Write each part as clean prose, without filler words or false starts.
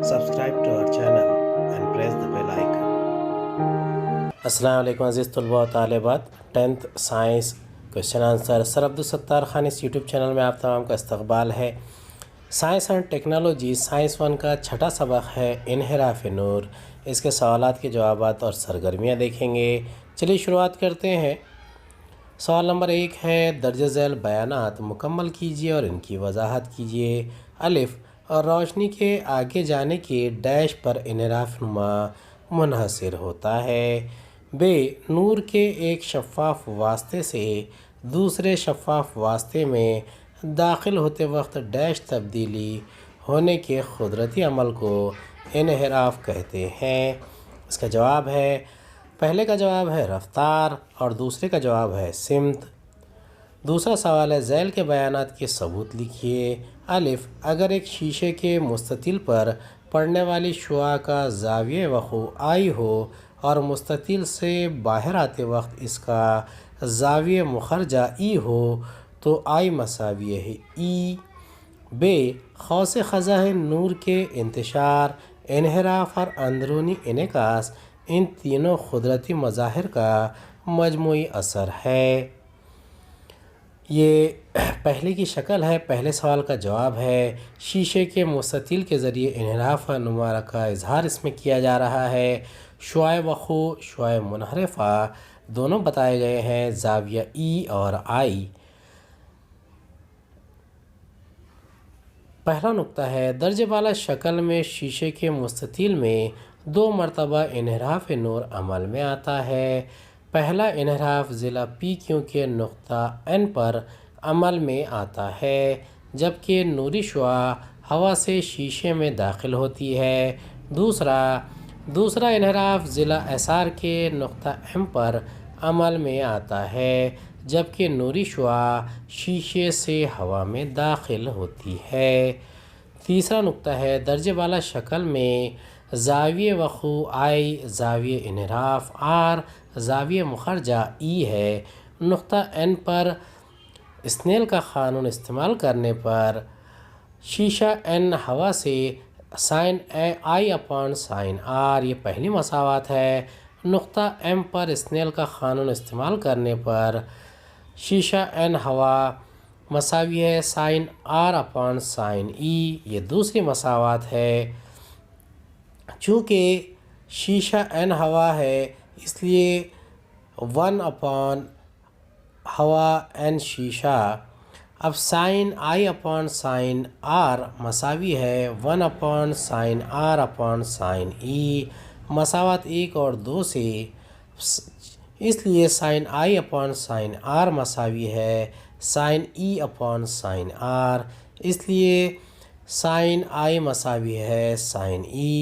subscribe to our channel and press the bell icon. السلام علیکم عزیز طلباء و طالبات، 10th سائنس کوشچن آنسر سر عبدالستار خان اس یوٹیوب چینل میں آپ تمام کا استقبال ہے۔ سائنس اینڈ ٹیکنالوجی سائنس 1 کا چھٹا سبق ہے انحراف نور۔ اس کے سوالات کے جوابات اور سرگرمیاں دیکھیں گے۔ چلیے شروعات کرتے ہیں۔ سوال نمبر 1 ہے، درج ذیل بیانات مکمل کیجیے اور ان کی وضاحت کیجیے۔ الف، اور روشنی کے آگے جانے کے ڈیش پر انحراف نما منحصر ہوتا ہے۔ ب، نور کے ایک شفاف واسطے سے دوسرے شفاف واسطے میں داخل ہوتے وقت ڈیش تبدیلی ہونے کے قدرتی عمل کو انحراف کہتے ہیں۔ اس کا جواب ہے، پہلے کا جواب ہے رفتار اور دوسرے کا جواب ہے سمت۔ دوسرا سوال ہے، ذیل کے بیانات کے ثبوت لکھیے۔ الف، اگر ایک شیشے کے مستطیل پر پڑنے والی شعاع کا زاویہ وقوع آئی ہو اور مستطیل سے باہر آتے وقت اس کا زاویہ مخرجہ ای ہو تو آئی مساوی ہے ای۔ ب، قوس قزح نور کے انتشار، انحراف اور اندرونی انعکاس ان تینوں قدرتی مظاہر کا مجموعی اثر ہے۔ یہ پہلے کی شکل ہے۔ پہلے سوال کا جواب ہے، شیشے کے مستطیل کے ذریعے انحراف نما کا اظہار اس میں کیا جا رہا ہے۔ شعاع وقوع، شعاع منحرفہ دونوں بتائے گئے ہیں، زاویہ ای اور آئی۔ پہلا نقطہ ہے، درجہ بالا شکل میں شیشے کے مستطیل میں 2 مرتبہ انحراف نور عمل میں آتا ہے۔ پہلا انحراف ضلع پی کیو کے نقطہ N پر عمل میں آتا ہے جبکہ نوری شعاع ہوا سے شیشے میں داخل ہوتی ہے۔ دوسرا انحراف ضلع SR کے نقطہ M پر عمل میں آتا ہے جبکہ نوری شعاع شیشے سے ہوا میں داخل ہوتی ہے۔ تیسرا نقطہ ہے، درجہ بالا شکل میں زاویہ وقوع I، زاویہ انحراف R، زاویہ مخرجہ E ہے۔ نقطہ N پر اسنیل کا قانون استعمال کرنے پر شیشہ N ہوا سے سائن I/سائن R، یہ پہلی مساوات ہے۔ نقطہ M پر اسنیل کا قانون استعمال کرنے پر شیشہ N ہوا مساوی ہے سائن R/سائن E، یہ دوسری مساوات ہے۔ چونکہ شیشہ N ہوا ہے اس لیے 1 ہوا N شیشہ، اب سائن I/سائن R مساوی ہے 1 سائن R/سائن E، مساوات 1 اور 2 سے، اس لیے سائن I/سائن R مساوی ہے سائن E/سائن R، اس لیے سائن I مساوی ہے سائن E،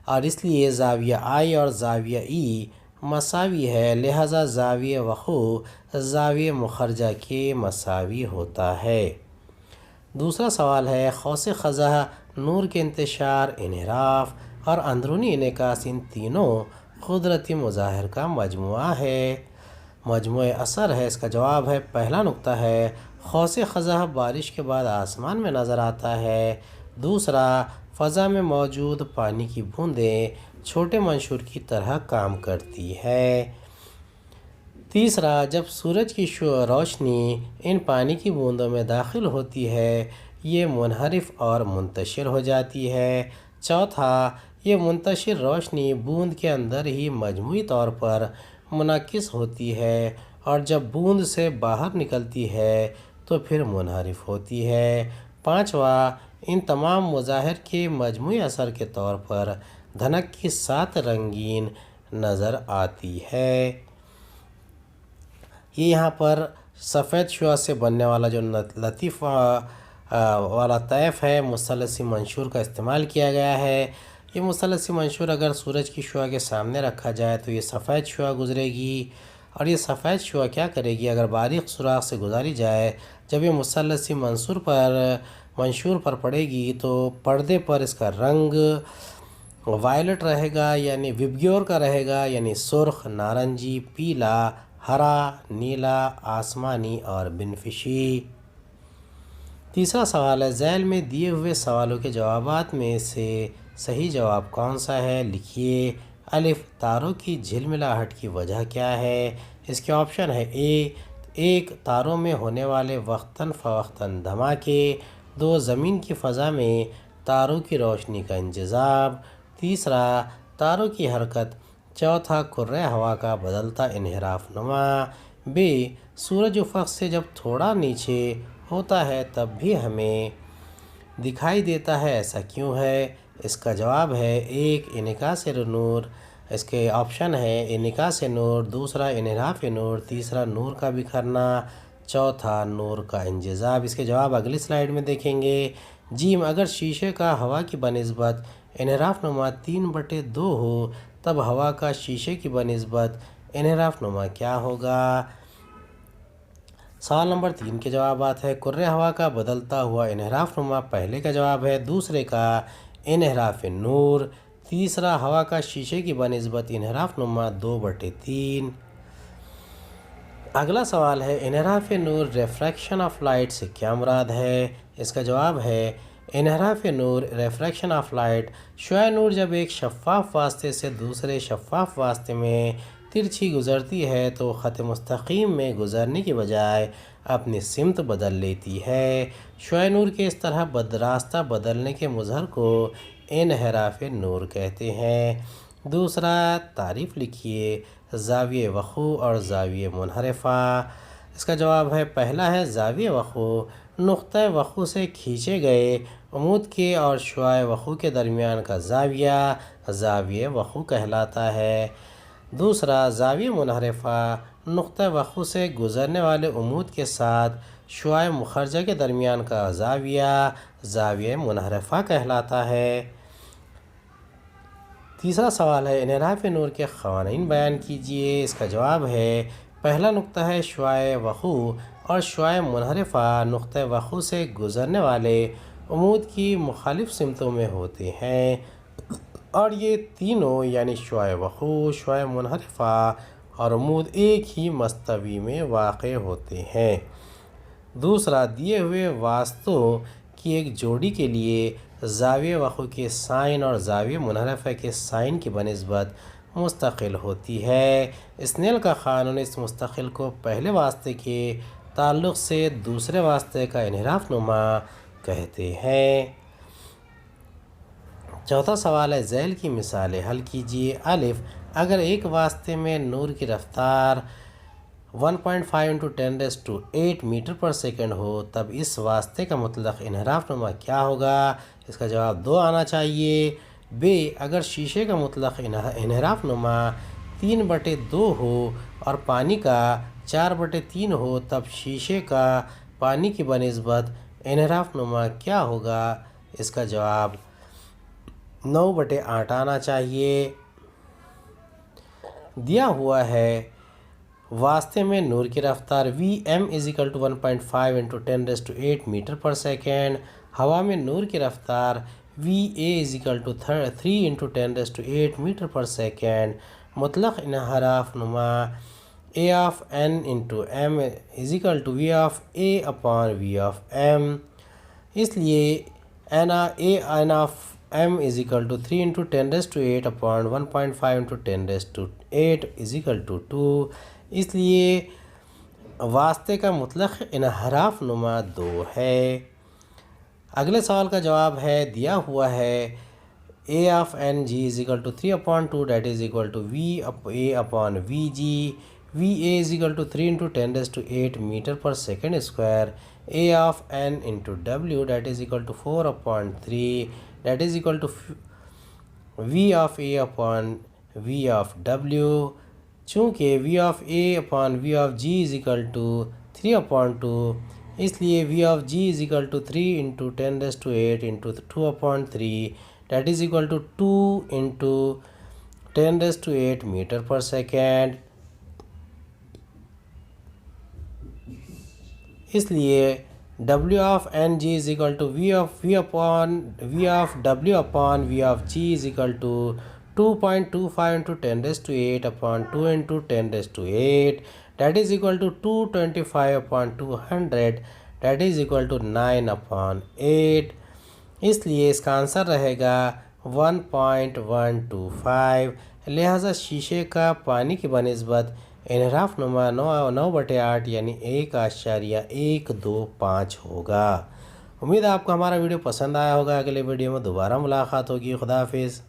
اور اس لیے زاویہ I اور زاویہ E مساوی ہے، لہذا زاویہ وقوع زاویہ مخرجہ کے مساوی ہوتا ہے۔ دوسرا سوال ہے، قوس قزح نور کے انتشار، انحراف اور اندرونی انعکاس ان تینوں قدرتی مظاہر کا مجموعہ ہے، مجموعہ اثر ہے۔ اس کا جواب ہے، پہلا نقطہ ہے، قوس قزح بارش کے بعد آسمان میں نظر آتا ہے۔ دوسرا، فضا میں موجود پانی کی بوندیں چھوٹے منشور کی طرح کام کرتی ہے۔ تیسرا، جب سورج کی روشنی ان پانی کی بوندوں میں داخل ہوتی ہے یہ منحرف اور منتشر ہو جاتی ہے۔ چوتھا، یہ منتشر روشنی بوند کے اندر ہی مجموعی طور پر منعکس ہوتی ہے اور جب بوند سے باہر نکلتی ہے تو پھر منحرف ہوتی ہے۔ پانچواں، ان تمام مظاہر کے مجموعی اثر کے طور پر دھنک کی 7 رنگین نظر آتی ہے۔ یہ یہاں پر سفید شعاع سے بننے والا جو لطیف والا طیف ہے، مثلثی منشور کا استعمال کیا گیا ہے۔ یہ مثلثی منشور اگر سورج کی شعاع کے سامنے رکھا جائے تو یہ سفید شعاع گزرے گی، اور یہ سفید شعاع کیا کرے گی، اگر باریک سوراخ سے گزاری جائے، جب یہ مثلثی منشور پر پڑے گی تو پردے پر اس کا رنگ وائلٹ رہے گا، یعنی وبگیور کا رہے گا، یعنی سرخ، نارنجی، پیلا، ہرا، نیلا، آسمانی اور بنفشی۔ تیسرا سوال ہے ذیل میں دیے ہوئے سوالوں کے جوابات میں سے صحیح جواب کون سا ہے؟ لکھیے۔ الف، تاروں کی جھلملاہٹ کی وجہ کیا ہے؟ اس کے آپشن ہے ایک، تاروں میں ہونے والے وقتاً فوقتاً دھماکے، 2، زمین کی فضا میں تاروں کی روشنی کا انجذاب، تیسرا، تاروں کی حرکت، چوتھا، کرۂ ہوا کا بدلتا انحراف نما، سورج افق سے جب تھوڑا نیچے ہوتا ہے تب بھی ہمیں دکھائی دیتا ہے، ایسا کیوں ہے؟ اس کا جواب ہے انعکاس نور۔ اس کے آپشن ہے انعکاس نور، دوسرا انحراف نور، تیسرا نور کا بکھرنا، چوتھا نور کا انجذاب۔ اس کے جواب اگلی سلائیڈ میں دیکھیں گے۔ اگر شیشے کا ہوا کی بنسبت انحراف نما 3/2 ہو تب ہوا کا شیشے کی بنسبت انحراف نما کیا ہوگا؟ سوال نمبر 3 کے جوابات ہے کرۂ ہوا کا بدلتا ہوا انحراف نما، پہلے کا جواب ہے، دوسرے کا انحراف نور، تیسرا ہوا کا شیشے کی بنسبت انحراف نما 2/3۔ اگلا سوال ہے انحراف نور ریفریکشن آف لائٹ سے کیا مراد ہے؟ اس کا جواب ہے انحراف نور ریفریکشن آف لائٹ، شعاع نور جب ایک شفاف واسطے سے دوسرے شفاف واسطے میں ترچھی گزرتی ہے تو خط مستقیم میں گزرنے کی بجائے اپنی سمت بدل لیتی ہے۔ شعاع نور کے اس طرح راستہ بدلنے کے مظہر کو انحراف نور کہتے ہیں۔ دوسرا، تعریف لکھیے زاویہ وقوع اور زاویہ منحرفہ۔ اس کا جواب ہے پہلا ہے زاویہ وقوع، نقطہ وقوع سے کھینچے گئے عمود کے اور شعاع وقوع کے درمیان کا زاویہ وقوع کہلاتا ہے۔ دوسرا، زاویہ منحرفہ، نقطہ وقوع سے گزرنے والے عمود کے ساتھ شعاع مخرجہ کے درمیان کا زاویہ منحرفہ کہلاتا ہے۔ تیسرا سوال ہے انحراف نور کے قوانین بیان کیجیے۔ اس کا جواب ہے پہلا نقطہ ہے شعاع وقوع اور شعاع منحرفہ نقطہ وقوع سے گزرنے والے عمود کی مخالف سمتوں میں ہوتے ہیں اور یہ تینوں یعنی شعاع وقوع، شعاع منحرفہ اور عمود ایک ہی مستوی میں واقع ہوتے ہیں۔ دوسرا، دیے ہوئے واسطوں کی ایک جوڑی کے لیے زاویہ وقوع کے سائن اور زاویہ منحرفہ کے سائن کی بنسبت مستقل ہوتی ہے۔ اسنیل کا قانون اس مستقل کو پہلے واسطے کے تعلق سے دوسرے واسطے کا انحراف نما کہتے ہیں۔ چوتھا سوال ہے ذیل کی مثالیں حل کیجیے۔ الف، اگر ایک واسطے میں نور کی رفتار 1.5 × 10⁸ میٹر پر سیکنڈ ہو تب اس واسطے کا مطلق انحراف نما کیا ہوگا؟ اس کا جواب 2 آنا چاہیے۔ اگر شیشے کا مطلق انحراف نما 3/2 ہو اور پانی کا 4/3 ہو تب شیشے کا پانی کی بنسبت انحراف نما کیا ہوگا؟ اس کا جواب 9/8 آنا چاہیے۔ دیا ہوا ہے واسطے میں نور کی رفتار Vm = 1.5 × 10⁸ میٹر پر سیکنڈ، ہوا میں نور کی رفتار Va = 3 × 10⁸ میٹر پر سیکنڈ، مطلق انحراف نما A(n × m) = VA/V(m)۔ اس لیے n m = 3 × 10⁸ 1.5 × 10⁸ 2۔ اس لیے واسطے کا مطلق انحراف نما 2 ہے۔ اگلے سوال کا جواب ہے دیا ہوا ہے A(ng) = 3/2 VA/VG، VA = 3 × 10⁸ میٹر پر second square, A(n × W) = 4/3 VA/V(W)۔ چونکہ VA/VG = 3/2 اس لیے VG = 3 × 10⁸ 2/3 2 × 10⁸ میٹر پر سیکنڈ۔ اس لیے W(ng) = V(W)/VG = 2.25 × 10⁸ 2 × 10⁸ 225/200 that is equal to 9/8. اس لیے اس کا آنسر رہے گا 1.125. لہٰذا شیشے کا پانی کی بنسبت انحراف نما 9/8 یعنی 1.125 ہوگا. امید ہے آپ کو ہمارا ویڈیو پسند آیا ہوگا. اگلے ویڈیو میں دوبارہ ملاقات ہوگی. خدا حافظ.